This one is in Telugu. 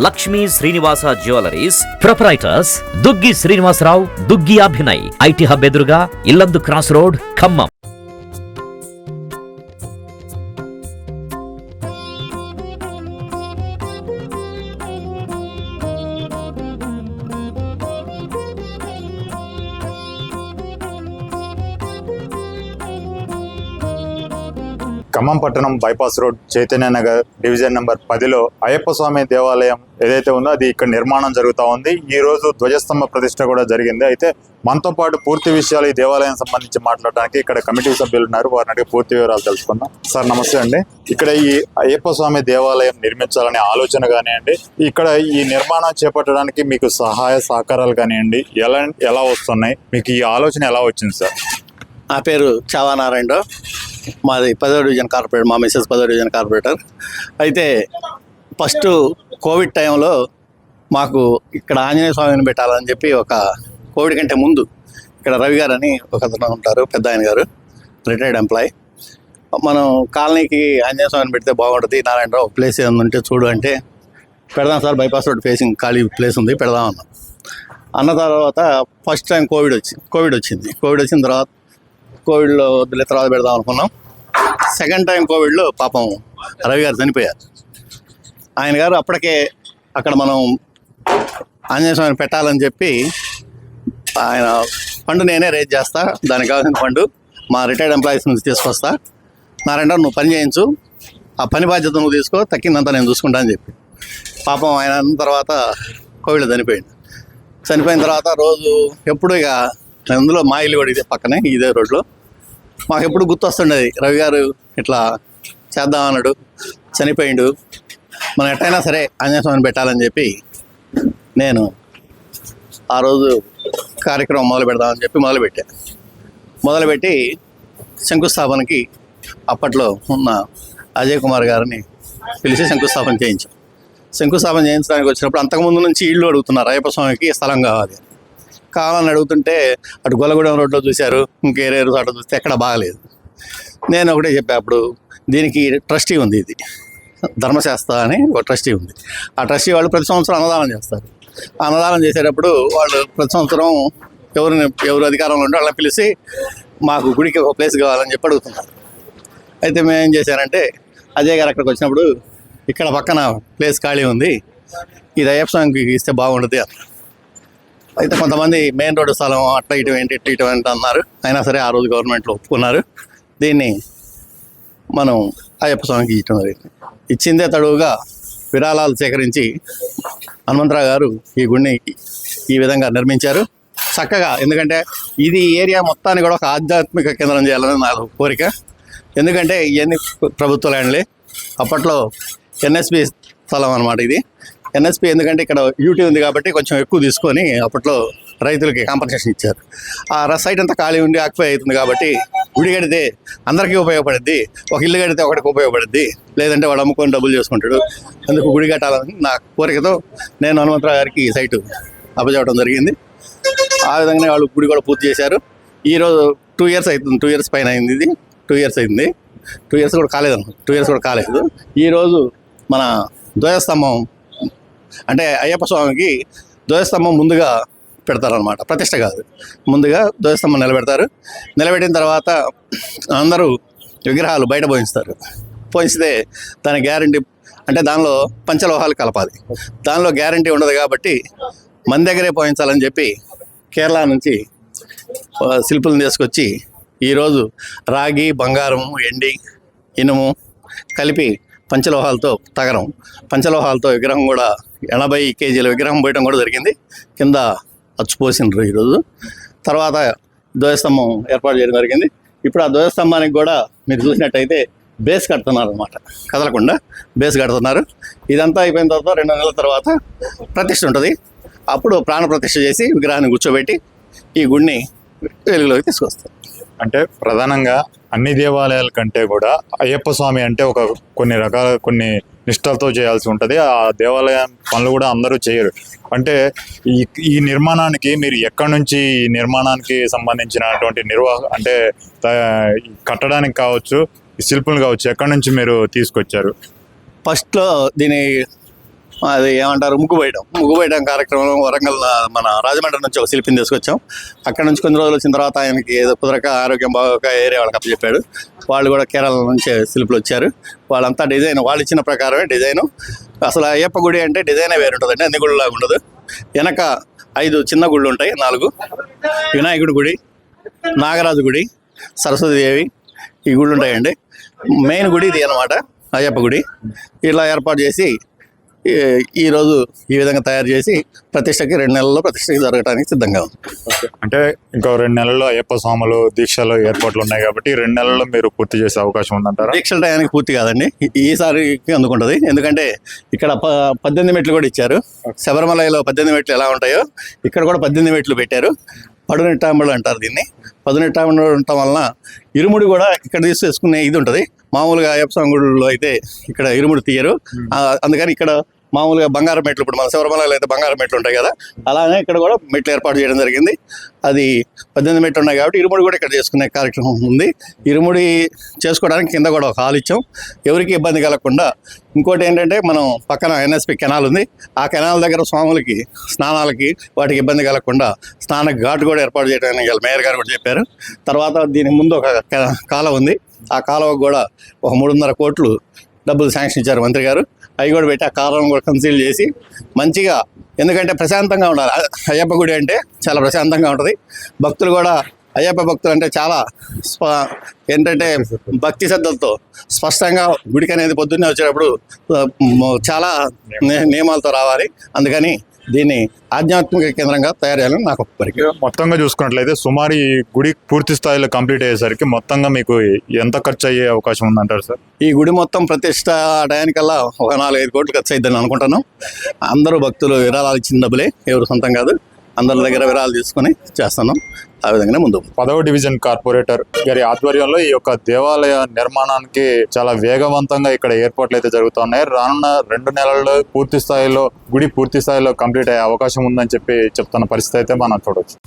Lakshmi Srinivasa jewelleries proprietors Duggi Srinivasa Rao, Duggi Abhinay, IT hub ఎదురుగా ఇల్లందు క్రాస్ రోడ్, ఖమ్మం. ఖమ్మం పట్టణం bypass road, Chaitanya Nagar, division number 10లో అయ్యప్ప స్వామి దేవాలయం ఏదైతే ఉందో అది ఇక్కడ నిర్మాణం జరుగుతూ ఉంది. ఈ రోజు ధ్వజస్తంభ ప్రతిష్ట కూడా జరిగింది. అయితే మనతో పాటు పూర్తి విషయాలు ఈ దేవాలయం సంబంధించి మాట్లాడడానికి ఇక్కడ కమిటీ సభ్యులు ఉన్నారు. వారిని అడిగి పూర్తి వివరాలు తెలుసుకుందాం. సార్ నమస్తే అండి. ఇక్కడ ఈ అయ్యప్ప స్వామి దేవాలయం నిర్మించాలనే ఆలోచన కానివ్వండి, ఇక్కడ ఈ నిర్మాణం చేపట్టడానికి మీకు సహాయ సహకారాలు కానివ్వండి ఎలా వస్తున్నాయి, మీకు ఈ ఆలోచన ఎలా వచ్చింది సార్? నా పేరు చావా నారాయణరావు. మాది 10వ డివిజన్ కార్పొరేటర్, మా మిసెస్ 10వ డివిజన్ కార్పొరేటర్. అయితే ఫస్ట్ కోవిడ్ టైంలో మాకు ఇక్కడ ఆంజనేయ స్వామిని పెట్టాలని చెప్పి ఒక కోవిడ్ కంటే ముందు ఇక్కడ రవి గారు అని ఒక అతను ఉంటారు, పెద్ద ఆయన గారు, రిటైర్డ్ ఎంప్లాయీ. మనం కాలనీకి ఆంజనేయ స్వామిని పెడితే బాగుంటుంది నారాయణరావు, ప్లేస్ ఏమైనా ఉంటే చూడు అంటే, పెడదాం సార్, బైపాస్ రోడ్ ఫేసింగ్ ఖాళీ ప్లేస్ ఉంది, పెడదాం అన్న తర్వాత ఫస్ట్ టైం కోవిడ్ వచ్చింది. కోవిడ్ వచ్చిన తర్వాత కోవిడ్లో వద్దులే తర్వాత పెడదాం అనుకున్నాం. సెకండ్ టైం కోవిడ్లో పాపం రవి గారు చనిపోయారు. ఆయన గారు అప్పటికే అక్కడ మనం ఆంజనేయ స్వామిని పెట్టాలని చెప్పి ఆయన ఫండ్ నేనే రేజ్ చేస్తా, దానికి కావాల్సిన ఫండ్ మా రిటైర్డ్ ఎంప్లాయీస్ నుంచి తీసుకొస్తా, నారాయణ నువ్వు పని చేయించు, ఆ పని బాధ్యత నువ్వు తీసుకో, తక్కిందంతా నేను చూసుకుంటా అని చెప్పి పాపం ఆయన అన్న తర్వాత కోవిడ్లో చనిపోయిన తర్వాత రోజు ఎప్పుడు ఇక అందులో మా ఇల్లు కూడా ఇదే పక్కనే, ఇదే రోడ్లో మాకు ఎప్పుడు గుర్తొస్తుండేది, రవి గారు ఇట్లా చేద్దాం అన్నాడు, చనిపోయిండు, మనం ఎట్టయినా సరే ఆంజనేయ స్వామిని పెట్టాలని చెప్పి నేను ఆ రోజు కార్యక్రమం మొదలు పెడదామని చెప్పి మొదలుపెట్టి శంకుస్థాపనకి అప్పట్లో ఉన్న అజయ్ కుమార్ గారిని పిలిచి శంకుస్థాపన చేయించడానికి వచ్చినప్పుడు అంతకుముందు నుంచి ఇళ్ళు అడుగుతున్నారు, అయ్యప్ప స్వామికి స్థలం కావాలని అడుగుతుంటే అటు గొల్లగూడెం రోడ్లో చూశారు, ఇంకేరేరు చోట చూస్తే ఎక్కడ బాగలేదు. నేను ఒకటే చెప్పా, అప్పుడు దీనికి ట్రస్టీ ఉంది, ఇది ధర్మశాస్త్ర అని ఒక ట్రస్టీ ఉంది. ఆ ట్రస్టీ వాళ్ళు ప్రతి సంవత్సరం అన్నదానం చేస్తారు. ఆ అన్నదానం చేసేటప్పుడు వాళ్ళు ప్రతి సంవత్సరం ఎవరు అధికారంలో ఉంటే వాళ్ళని పిలిచి మాకు గుడికి ఒక ప్లేస్ కావాలని చెప్పి అడుగుతున్నారు. అయితే మేము ఏం చేశానంటే, అజయ్ గారు అక్కడికి వచ్చినప్పుడు ఇక్కడ పక్కన ప్లేస్ ఖాళీ ఉంది, ఇది అయ్యప్ప స్వామికి ఇస్తే బాగుంటుంది అన్నారు. అయితే కొంతమంది మెయిన్ రోడ్డు స్థలం అట్లా ఇటు ఏంటి అన్నారు. అయినా సరే ఆ రోజు గవర్నమెంట్లో ఒప్పుకున్నారు. దీన్ని మనం అయ్యప్ప స్వామికి ఇచ్చిందే తడువుగా విరాళాలు సేకరించి హనుమంతరావు గారు ఈ గుడిని ఈ విధంగా నిర్మించారు చక్కగా. ఎందుకంటే ఇది ఏరియా మొత్తాన్ని కూడా ఒక ఆధ్యాత్మిక కేంద్రం చేయాలని నా కోరిక. ఎందుకంటే ఇవన్నీ ప్రభుత్వ ల్యాండ్లే, అప్పట్లో ఎన్ఎస్పి స్థలం అన్నమాట ఇది. ఎన్ఎస్పి ఎందుకంటే ఇక్కడ యూటీ ఉంది కాబట్టి కొంచెం ఎక్కువ తీసుకొని అప్పట్లో రైతులకి కాంపన్సేషన్ ఇచ్చారు. ఆ సైట్ అంతా ఖాళీ ఉండి ఆక్యుపై అవుతుంది కాబట్టి గుడి కడితే అందరికీ ఉపయోగపడుద్ది, ఒక ఇల్లు కడితే ఒకటికి ఉపయోగపడుద్ది, లేదంటే వాడు అమ్ముకొని డబ్బులు చేసుకుంటాడు. అందుకు గుడి కట్టాలని నా కోరికతో నేను హనుమంతరావు గారికి ఈ సైటు అప్పచెప్పడం జరిగింది. ఆ విధంగానే వాళ్ళు గుడి కూడా పూర్తి చేశారు. ఈరోజు 2 years అవుతుంది, 2 years పైన అయింది. ఇది 2 years అయింది, 2 years కూడా కాలేదు. 2 years కూడా కాలేదు. ఈరోజు మన ధ్వజస్తంభం అంటే అయ్యప్ప స్వామికి ధ్వజస్తంభం ముందుగా పెడతారనమాట, ప్రతిష్ట కాదు, ముందుగా ధ్వజస్తంభం నిలబెట్టిన తర్వాత అందరూ విగ్రహాలు బయట పోయిస్తే దాని గ్యారంటీ అంటే దానిలో పంచలోహాలు కలపాలి, దానిలో గ్యారంటీ ఉండదు కాబట్టి మన దగ్గరే పోయించాలని చెప్పి కేరళ నుంచి శిల్పులను తీసుకొచ్చి ఈరోజు రాగి, బంగారం, ఎండి, ఇనుము కలిపి పంచలోహాలతో విగ్రహం కూడా 80 kg విగ్రహం పోయడం కూడా జరిగింది. కింద అచ్చుపోసినారు ఈరోజు. తర్వాత ధ్వజస్తంభం ఏర్పాటు చేయడం జరిగింది. ఇప్పుడు ఆ ధ్వజస్తంభానికి కూడా మీరు చూసినట్టయితే బేస్ కడుతున్నారు అనమాట, కదలకుండా బేస్ కడుతున్నారు. ఇదంతా అయిపోయిన తర్వాత 2 నెలల తర్వాత ప్రతిష్ఠ ఉంటుంది. అప్పుడు ప్రాణ ప్రతిష్ఠ చేసి విగ్రహాన్ని కూర్చోబెట్టి ఈ గుడిని వెలుగులోకి తీసుకొస్తారు. అంటే ప్రధానంగా అన్ని దేవాలయాల కంటే కూడా అయ్యప్ప స్వామి అంటే కొన్ని నిష్ఠలతో చేయాల్సి ఉంటుంది. ఆ దేవాలయం పనులు కూడా అందరూ చేయరు. అంటే ఈ నిర్మాణానికి మీరు ఎక్కడి నుంచి ఈ నిర్మాణానికి సంబంధించినటువంటి అంటే కట్టడానికి కావచ్చు, శిల్పులు కావచ్చు, ఎక్కడి నుంచి మీరు తీసుకొచ్చారు? ఫస్ట్లో దీని అది ఏమంటారు ముగ్గు వేయడం కార్యక్రమం వరంగల్ మన రాజమండ్రి నుంచి ఒక శిల్పిని తీసుకొచ్చాం. అక్కడ నుంచి కొన్ని రోజులు వచ్చిన తర్వాత ఆయనకి ఏదో కుదరక ఆరోగ్యం బాగోక ఏరియా వాళ్ళకి అప్పచెప్పాడు. వాళ్ళు కూడా కేరళ నుంచి శిల్పులు వచ్చారు. వాళ్ళంతా డిజైన్ వాళ్ళు ఇచ్చిన ప్రకారమే డిజైను. అసలు అయ్యప్ప గుడి అంటే డిజైనే వేరు ఉంటుందండి, అన్ని గుడిలాగా ఉండదు. వెనక 5 చిన్న గుళ్ళు ఉంటాయి, 4 వినాయకుడి గుడి, నాగరాజు గుడి, సరస్వతీదేవి ఈ గుళ్ళు ఉంటాయండి. మెయిన్ గుడి ఇది అన్నమాట అయ్యప్ప గుడి. ఇలా ఏర్పాటు చేసి ఈరోజు ఈ విధంగా తయారు చేసి ప్రతిష్టకి 2 నెలల్లో ప్రతిష్టకి జరగడానికి సిద్ధంగా ఉంది. అంటే ఇంకో 2 నెలల్లో అయ్యప్ప స్వాములు దీక్షలు ఏర్పాట్లు ఉన్నాయి కాబట్టి 2 నెలల్లో మీరు పూర్తి చేసే అవకాశం ఉందంటారా? దీక్షల టయానికి పూర్తి కాదండి, ఈసారి అందుకుంటుంది. ఎందుకంటే ఇక్కడ 18 మెట్లు కూడా ఇచ్చారు. శబరిమలలో 18 మెట్లు ఎలా ఉంటాయో ఇక్కడ కూడా 18 మెట్లు పెట్టారు. పదునెట్టాంబడు అంటారు దీన్ని. పదునెట్టాంబడు ఉండటం వలన ఇరుముడి కూడా ఇక్కడ తీసుకునే ఇది ఉంటుంది. మామూలుగా అయ్యప్ప స్వామి గుడిలో అయితే ఇక్కడ ఇరుముడి తీయరు. అందుకని ఇక్కడ మామూలుగా బంగారం మెట్లు, ఇప్పుడు మన శబరిమలలో అయితే బంగారం మెట్లు ఉంటాయి కదా, అలానే ఇక్కడ కూడా మెట్లు ఏర్పాటు చేయడం జరిగింది. అది 18 మెట్లు ఉన్నాయి కాబట్టి ఇరుముడి కూడా ఇక్కడ చేసుకునే కార్యక్రమం ఉంది. ఇరుముడి చేసుకోవడానికి కింద కూడా ఒక హాల్ ఇచ్చాం, ఎవరికి ఇబ్బంది కలగకుండా. ఇంకోటి ఏంటంటే మనం పక్కన ఎన్ఎస్పి కెనాల్ ఉంది, ఆ కెనాల్ దగ్గర స్వాములకి స్నానాలకి వాటికి ఇబ్బంది కలగకుండా స్నాన ఘాట్ కూడా ఏర్పాటు చేయడానికి మేయర్ గారు కూడా చెప్పారు. తర్వాత దీనికి ముందు ఒక కాలువ ఉంది, ఆ కాలువకు కూడా ఒక 3.5 కోట్లు డబ్బులు శాంక్షన్ ఇచ్చారు మంత్రి గారు. అవి కూడా పెట్టి ఆ కాలువను కూడా కన్సీల్ చేసి మంచిగా, ఎందుకంటే ప్రశాంతంగా ఉండాలి. అయ్యప్ప గుడి అంటే చాలా ప్రశాంతంగా ఉంటుంది. భక్తులు కూడా అయ్యప్ప భక్తులు అంటే చాలా ఏంటంటే భక్తి శ్రద్ధలతో స్పష్టంగా గుడికి అనేది పొద్దున్నే వచ్చేటప్పుడు చాలా నియమాలతో రావాలి. అందుకని దీన్ని ఆధ్యాత్మిక కేంద్రంగా తయారు చేయాలని నాకు ఒక కోరిక. మొత్తంగా చూసుకున్నట్లయితే సుమారు ఈ గుడి పూర్తి స్థాయిలో కంప్లీట్ అయ్యేసరికి మొత్తంగా మీకు ఎంత ఖర్చు అయ్యే అవకాశం ఉందంటారు సార్? ఈ గుడి మొత్తం ప్రతిష్ట టయానికల్లా ఒక 4-5 కోట్లు ఖర్చు అయిద్దని అనుకుంటున్నాం. అందరూ భక్తులు విరాళాలు ఇచ్చిన డబ్బులే, ఎవరు సొంతం కాదు. అందరి దగ్గర విరాళాలు తీసుకొని చేస్తున్నాం. ఆ విధంగానే ముందు 10వ డివిజన్ కార్పొరేటర్ గారి ఆధ్వర్యంలో ఈ యొక్క దేవాలయ నిర్మాణానికి చాలా వేగవంతంగా ఇక్కడ ఏర్పాట్లు అయితే జరుగుతున్నాయి. రానున్న 2 నెలల్లో పూర్తి స్థాయిలో గుడి పూర్తి స్థాయిలో కంప్లీట్ అయ్యే అవకాశం ఉందని చెప్తున్న పరిస్థితి అయితే మనం చూడవచ్చు.